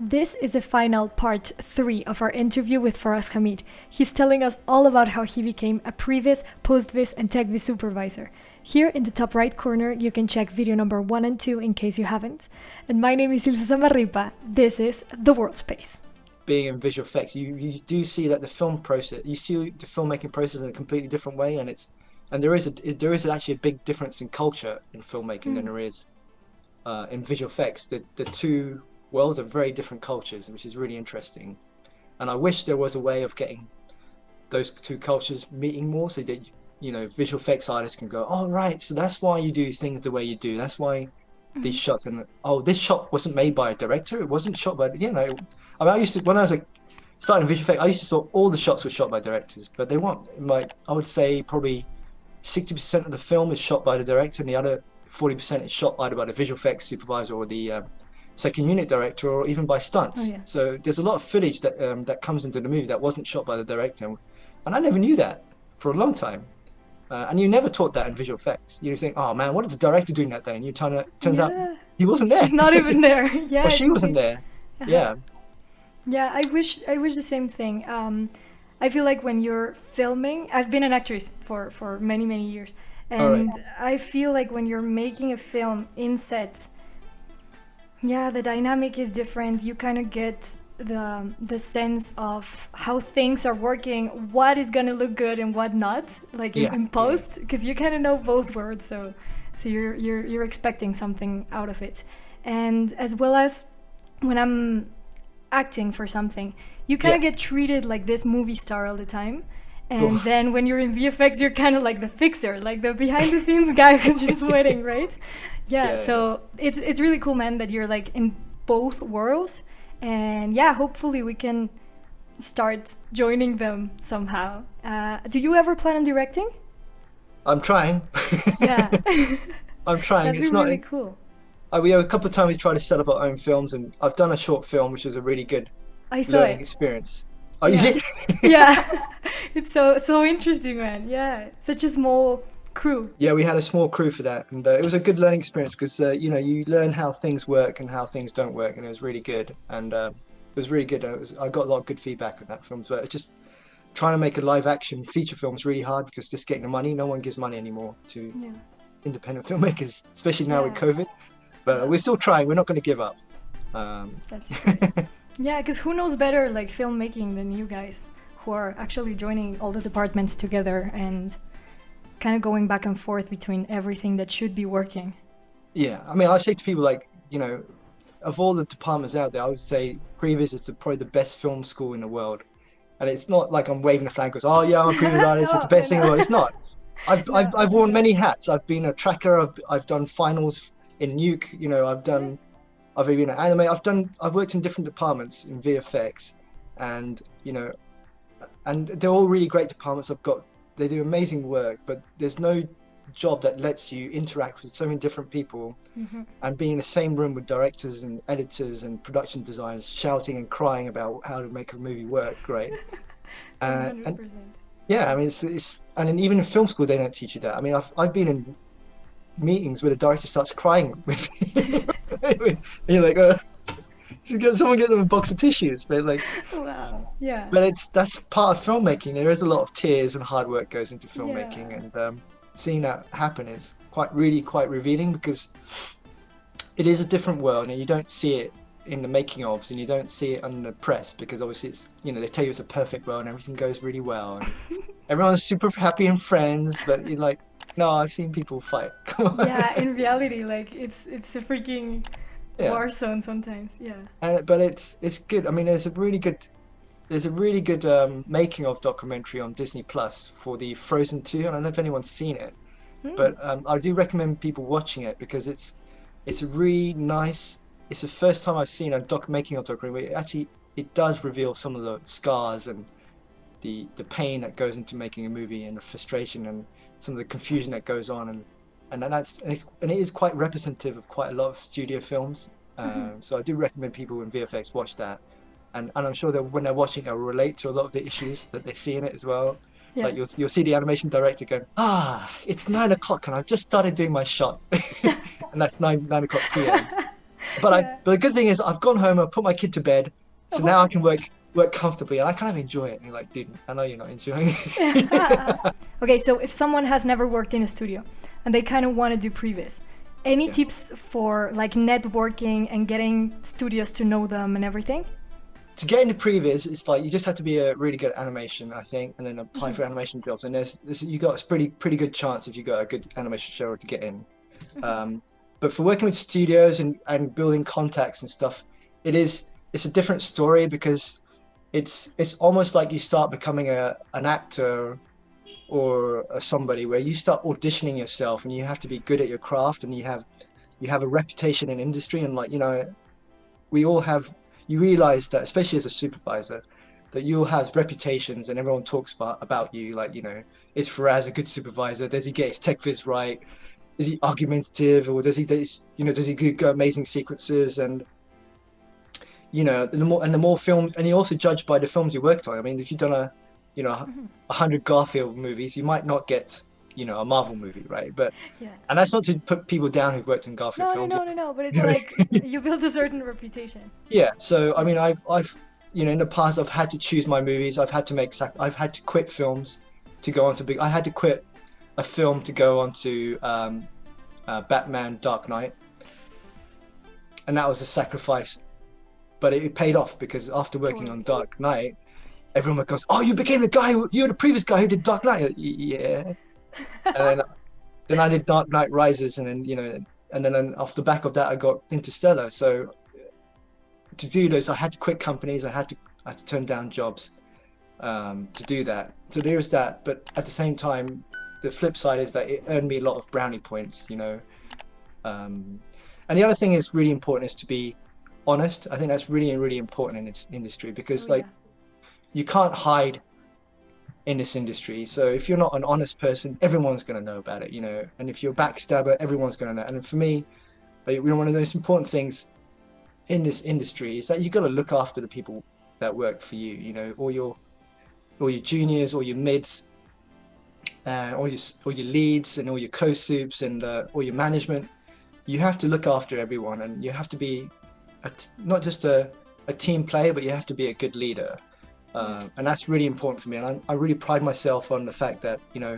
This is the final part 3 of our interview with Faraz HAMEED. He's telling us all about how he became a PREVIS, POSTVIS and TechVis supervisor. Here in the top right corner, you can check video number 1 and 2 in case you haven't. And my name is Ilse Zamarripa. This is the Worldspace. Being in visual effects, you do see that the film process, you see the filmmaking process in a completely different way, and there is actually a big difference in culture in filmmaking than there is in visual effects. The two worlds are very different cultures, which is really interesting. And I wish there was a way of getting those two cultures meeting more, so that visual effects artists can go, oh right, so that's why you do things the way you do. That's why these shots, and this shot wasn't made by a director. It wasn't shot by I used to, when I was starting visual effects, I used to thought all the shots were shot by directors, but they weren't. I would say probably 60% of the film is shot by the director, and the other 40% is shot either by the visual effects supervisor or the second unit director, or even by stunts. Oh, yeah. So there's a lot of footage that comes into the movie that wasn't shot by the director, and I never knew that for a long time. And you never taught that in visual effects. You think, oh man, what is the director doing that day? And turns out he wasn't there. He's not even there. Yeah. Or she wasn't there. Yeah. Yeah, I wish the same thing. I feel like when you're filming, I've been an actress for many, many years. And I feel like when you're making a film in set, the dynamic is different. You kind of get the sense of how things are working, what is going to look good and what not, in post, because you kind of know both worlds. So you're expecting something out of it. And as well as when I'm acting for something, you kind of get treated like this movie star all the time. And then when you're in VFX, you're kind of like the fixer, like the behind the scenes guy who's just waiting, right? So it's really cool, man, that you're like in both worlds. And hopefully we can start joining them somehow. Do you ever plan on directing? I'm trying. Yeah. I'm trying. That'd It's be not really cool. We have a couple of times we tried to set up our own films, and I've done a short film, which was a really good learning experience. Oh, you did? Yeah. It's so interesting, man. Yeah. Such a small crew. Yeah, we had a small crew for that, and it was a good learning experience because you learn how things work and how things don't work, and it was really good. And it was really good. I got a lot of good feedback on that film, but it's just trying to make a live action feature film is really hard because just getting the money. No one gives money anymore to independent filmmakers, especially now with COVID. But we're still trying. We're not going to give up. That's great. Yeah, because who knows better like filmmaking than you guys, who are actually joining all the departments together and kind of going back and forth between everything that should be working. Yeah, I mean, I say to people of all the departments out there, I would say Previz is probably the best film school in the world. And it's not like I'm waving a flag because, oh yeah, I'm a Previz artist, it's the best thing in the world. It's not. I've worn many hats. I've been a tracker. I've done finals in Nuke. I've been an animator. I've worked in different departments in VFX, and they're all really great departments. They do amazing work, but there's no job that lets you interact with so many different people and be in the same room with directors and editors and production designers shouting and crying about how to make a movie work. Right? 100%. Yeah, I mean, and even in film school they don't teach you that. I mean, I've been in meetings where the director starts crying with me. And you're like, someone get them a box of tissues, but wow, yeah. But that's part of filmmaking. There is a lot of tears and hard work goes into filmmaking, and seeing that happen is quite revealing because it is a different world, and you don't see it in the making ofs, and you don't see it on the press because obviously it's they tell you it's a perfect world and everything goes really well, and everyone's super happy and friends, but you're like, no, I've seen people fight. Yeah, in reality, it's a freaking war zone sometimes. Yeah. But it's good. I mean, there's a really good making of documentary on Disney Plus for the Frozen 2. I don't know if anyone's seen it, but I do recommend people watching it because it's a really nice. It's the first time I've seen a making of documentary where it does reveal some of the scars and the pain that goes into making a movie and the frustration and some of the confusion that goes on, and it is quite representative of quite a lot of studio films. So I do recommend people in VFX watch that, and I'm sure that when they're watching, they'll relate to a lot of the issues that they see in it as well. Yeah. Like you'll see the animation director going, it's 9 o'clock and I've just started doing my shot, and that's 9 o'clock PM. But the good thing is I've gone home, I've put my kid to bed, so now I can work comfortably, and I kind of enjoy it. And you're like, dude, I know you're not enjoying it. Okay, so if someone has never worked in a studio and they kind of want to do Previz, any tips for like networking and getting studios to know them and everything? To get into Previz, it's like you just have to be a really good animation, I think, and then apply for animation jobs. And there's you got a pretty good chance if you got a good animation show to get in. But for working with studios and building contacts and stuff, it's a different story, because it's almost like you start becoming an actor or somebody where you start auditioning yourself, and you have to be good at your craft, and you have a reputation in industry. And like, you know, you realize that, especially as a supervisor, that you'll have reputations and everyone talks about you. Like, you know, is Faraz a good supervisor? Does he get his tech viz right? Is he argumentative, or does he do amazing sequences? And you know, the more film, and you also judge by the films you worked on. I mean, if you've done 100 Garfield movies, you might not get, you know, a Marvel movie, right? But and that's not to put people down who've worked in Garfield films. No, but it's like you build a certain reputation. Yeah. So I mean, I've you know, in the past, I've had to choose my movies. I've had to quit films to go on to I had to quit a film to go on to Batman Dark Knight, and that was a sacrifice, but it paid off, because after working on Dark Knight, everyone goes, "Oh, you became you're the previous guy who did Dark Knight." Yeah. And then I did Dark Knight Rises, and then, you know, and then off the back of that I got Interstellar. So to do those, I had to quit companies, I had to turn down jobs to do that. So there's that. But at the same time, the flip side is that it earned me a lot of brownie points, you know. And the other thing is really important is to be honest. I think that's really, really important in this industry, because you can't hide in this industry. So if you're not an honest person, everyone's going to know about it, you know. And if you're a backstabber, everyone's going to know. And for me, like, one of the most important things in this industry is that you got to look after the people that work for you, you know, or your juniors, or your mids, or your leads, and all your co-soups, and all your management. You have to look after everyone, and you have to be not just a team player, but you have to be a good leader. And that's really important for me. And I really pride myself on the fact that, you know,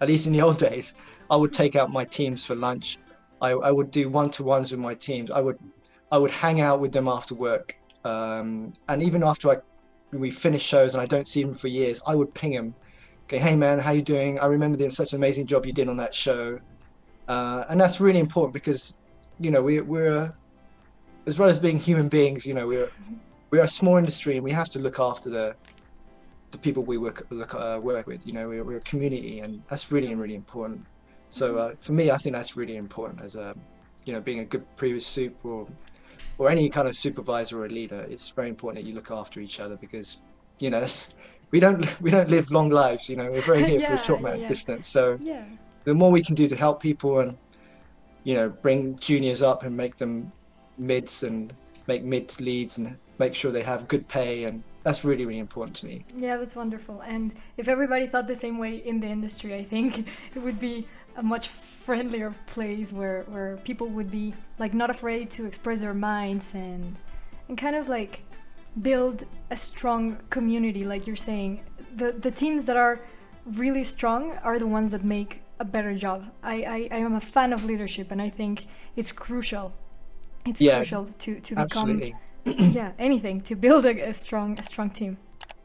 at least in the old days, I would take out my teams for lunch. I would do one-to-ones with my teams. I would hang out with them after work. And even after we finish shows and I don't see them for years, I would ping them. Okay, hey man, how you doing? I remember doing such an amazing job you did on that show. And that's really important, because, you know, we're as well as being human beings, you know, we're a small industry, and we have to look after the people we work with. You know, we're a community, and that's really, really important. So for me, I think that's really important as you know, being a good previous soup or any kind of supervisor or leader. It's very important that you look after each other, because, you know, we don't live long lives. You know, we're very here for a short amount of distance. So the more we can do to help people, and, you know, bring juniors up and make them mids, and make mids leads, and make sure they have good pay, and that's really, really important to me. Yeah, that's wonderful. And if everybody thought the same way in the industry, I think it would be a much friendlier place where people would be like not afraid to express their minds, and kind of like build a strong community. Like you're saying, the teams that are really strong are the ones that make a better job. I am a fan of leadership, and I think it's crucial. It's crucial to become anything, to build a strong team.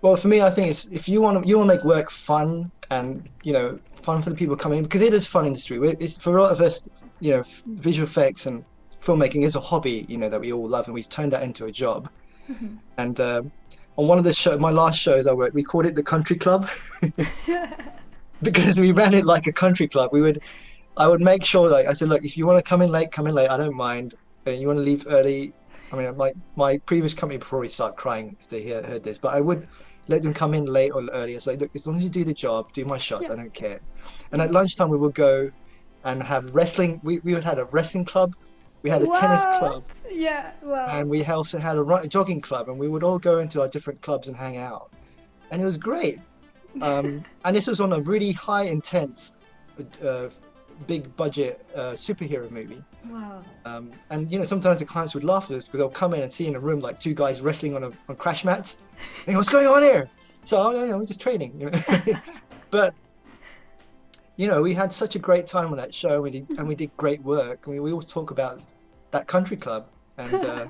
Well, for me, I think it's, if you want to make work fun, and, you know, fun for the people coming in, because it is a fun industry. It's, for a lot of us, you know, visual effects and filmmaking is a hobby, you know, that we all love, and we've turned that into a job. And on one of my last shows I worked, we called it the country club, because we ran it like a country club. I would make sure, like, I said, look, if you want to come in late, I don't mind. And you want to leave early, I mean, my previous company would probably start crying if they heard this, but I would let them come in late or early. It's like, look, as long as you do the job, do my shots, I don't care. And at lunchtime we would go and have wrestling. We had a wrestling club, we had a tennis club, and we also had a jogging club, and we would all go into our different clubs and hang out, and it was great. And this was on a really high intense big budget superhero movie. Wow. And you know, sometimes the clients would laugh at us because they'll come in and see in a room like two guys wrestling on crash mats. And what's going on here? So, oh, you know, we're just training. You know? But you know, we had such a great time on that show. We did great work. I mean, we always talk about that country club, and I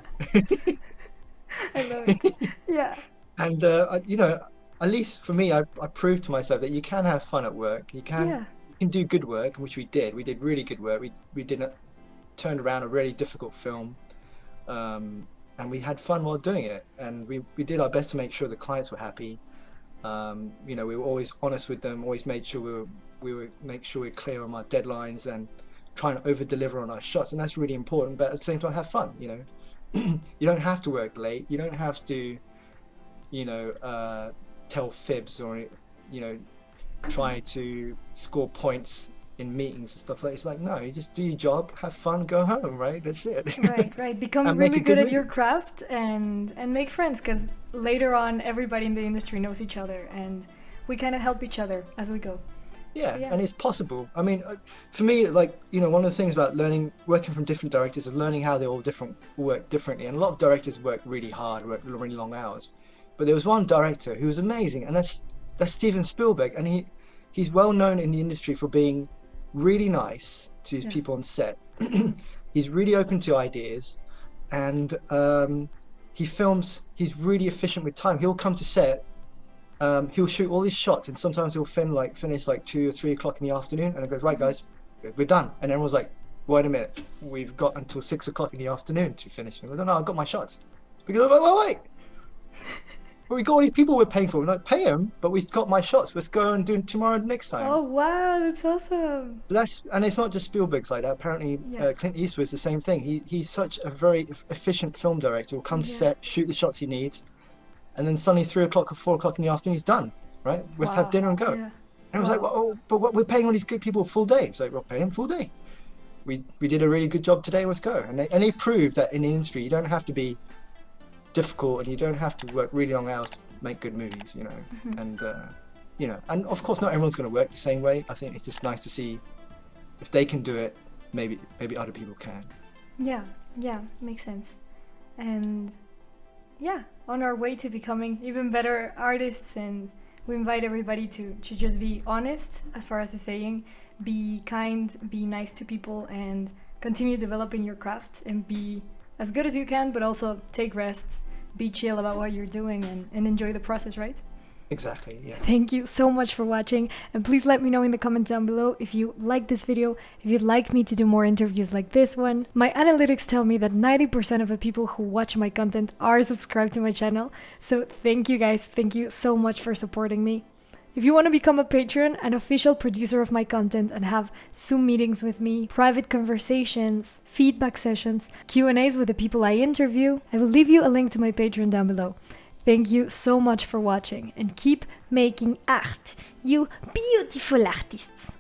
love it. Yeah. And you know, at least for me, I proved to myself that you can have fun at work. You can do good work, which we did. We did really good work. We turned around a really difficult film, and we had fun while doing it. And we did our best to make sure the clients were happy. You know, we were always honest with them. Always made sure we were clear on our deadlines and trying to over deliver on our shots. And that's really important. But at the same time, have fun. You know, you don't have to work late. You don't have to, you know, tell fibs or, you know, try to score points in meetings and stuff like that. It's like, no, you just do your job, have fun, go home, right? That's it. Right. Become really good at your craft and make friends, because later on everybody in the industry knows each other and we kind of help each other as we go. Yeah, and it's possible. I mean, for me, like, you know, one of the things about working from different directors is learning how they all work differently. And a lot of directors work really hard, work really long hours. But there was one director who was amazing, and that's Steven Spielberg. And he's well known in the industry for being really nice to his people on set. He's really open to ideas, and he's really efficient with time. He'll come to set, he'll shoot all his shots, and sometimes he'll finish like 2 or 3 o'clock in the afternoon, and it goes, right guys, we're done. And everyone's like, wait a minute, we've got until 6 o'clock in the afternoon to finish. And I go, no, I've got my shots. Because wait. But we got all these people we're paying for. We're not pay them, but we've got my shots. Let's go and do it tomorrow next time. Oh wow, that's awesome. So and it's not just Spielberg's like that. Apparently, Clint Eastwood's the same thing. He's such a very efficient film director. He'll come to set, shoot the shots he needs, and then suddenly 3 o'clock or 4 o'clock in the afternoon, he's done. Right? Let's have dinner and go. Yeah. And I was like, well, but what, we're paying all these good people a full day. It's like, we'll pay them full day. We did a really good job today. Let's go. And they proved that in the industry, you don't have to be difficult, and you don't have to work really long hours to make good movies, you know. And you know, and of course not everyone's going to work the same way. I think it's just nice to see if they can do it, maybe other people can. Yeah, makes sense. And on our way to becoming even better artists, and we invite everybody to just be honest, as far as the saying, be kind, be nice to people, and continue developing your craft and be as good as you can, but also take rests, be chill about what you're doing, and enjoy the process, right? Exactly, yeah. Thank you so much for watching, and please let me know in the comments down below if you like this video, if you'd like me to do more interviews like this one. My analytics tell me that 90% of the people who watch my content are subscribed to my channel, so thank you guys, thank you so much for supporting me. If you want to become a patron, an official producer of my content, and have Zoom meetings with me, private conversations, feedback sessions, Q&As with the people I interview, I will leave you a link to my Patreon down below. Thank you so much for watching, and keep making art, you beautiful artists!